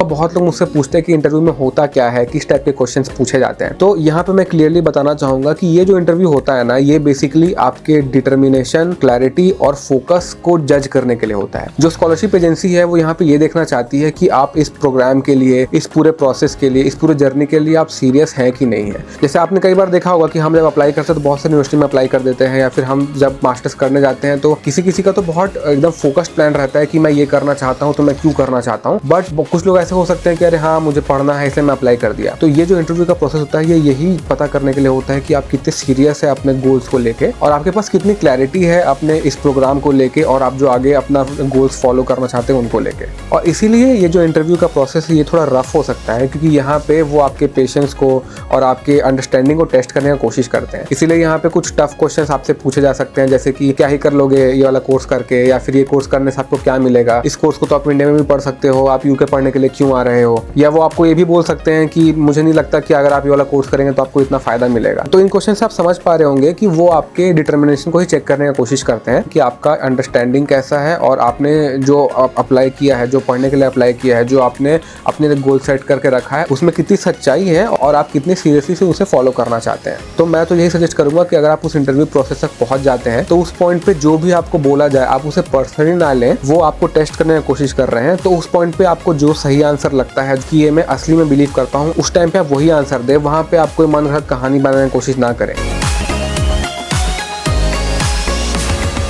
बहुत लोग मुझसे पूछते हैं कि इंटरव्यू में होता क्या है, किस टाइप के क्वेश्चंस पूछे जाते हैं। तो यहाँ पे मैं क्लियरली बताना चाहूंगा कि ये जो इंटरव्यू होता है ना, ये बेसिकली आपके डिटर्मिनेशन, क्लैरिटी और फोकस को जज करने के लिए होता है। जो स्कॉलरशिप एजेंसी है वो यहाँ पे ये देखना चाहती है कि आप इस प्रोग्राम के लिए, इस पूरे प्रोसेस के लिए, इस पूरे जर्नी के लिए आप सीरियस हैं कि नहीं है। जैसे आपने कई बार देखा होगा कि हम जब अप्लाई करते हैं तो बहुत सारी यूनिवर्सिटी में अप्लाई कर देते हैं, या फिर हम जब मास्टर्स करने जाते हैं तो किसी का तो बहुत एकदम फोकस्ड प्लान रहता है कि मैं ये करना चाहता हूँ तो मैं क्यों करना चाहता हूँ। बट कुछ लोग ऐसे हो सकते हैं कि अरे हाँ मुझे पढ़ना है इसलिए मैं अप्लाई कर दिया। तो ये जो इंटरव्यू का प्रोसेस होता है ये यही पता करने के लिए होता है कि आप कितने सीरियस है अपने गोल्स को लेके, और आपके पास कितनी क्लैरिटी है अपने इस प्रोग्राम को लेके, और आप जो आगे अपना गोल्स फॉलो करना चाहते हैं उनको लेके। और इसीलिए ये जो इंटरव्यू का प्रोसेस है ये थोड़ा रफ हो सकता है, क्योंकि यहाँ पे वो आपके पेशेंस को और आपके अंडरस्टैंडिंग को टेस्ट करने की कोशिश करते हैं। इसीलिए यहाँ पे कुछ टफ क्वेश्चंस आपसे पूछे जा सकते हैं, जैसे कि क्या ही कर लोगे ये वाला कोर्स करके, या फिर ये कोर्स करने से आपको क्या मिलेगा, इस कोर्स को तो आप इंडिया में भी पढ़ सकते हो, आप यूके पढ़ने के लिए क्यों आ रहे हो। या वो आपको ये भी बोल सकते हैं कि मुझे नहीं लगता कि अगर आप ये वाला कोर्स करेंगे तो आपको इतना फायदा मिलेगा। तो इन क्वेश्चन से आप समझ पा रहे होंगे कि वो आपके डिटर्मिनेशन को ही चेक करने की कोशिश करते हैं कि आपका अंडरस्टैंडिंग कैसा है, और आपने जो अप्लाई किया है, जो पढ़ने के लिए अप्लाई किया है, जो आपने अपने गोल सेट करके रखा है उसमें कितनी सच्चाई है और आप कितनी सीरियसली से उसे फॉलो करना चाहते हैं। तो मैं तो यही सजेस्ट करूंगा कि अगर आप उस इंटरव्यू प्रोसेस तक पहुंच जाते हैं तो उस पॉइंट पे जो भी आपको बोला जाए आप उसे पर्सनली ना लें, वो आपको टेस्ट करने की कोशिश कर रहे हैं। तो उस पॉइंट पे आपको जो सही आंसर लगता है कि ये मैं असली में बिलीव करता हूँ, उस टाइम पे आप वही आंसर दें। वहां पे आप कोई मन घड़त कहानी बनाने की कोशिश ना करें।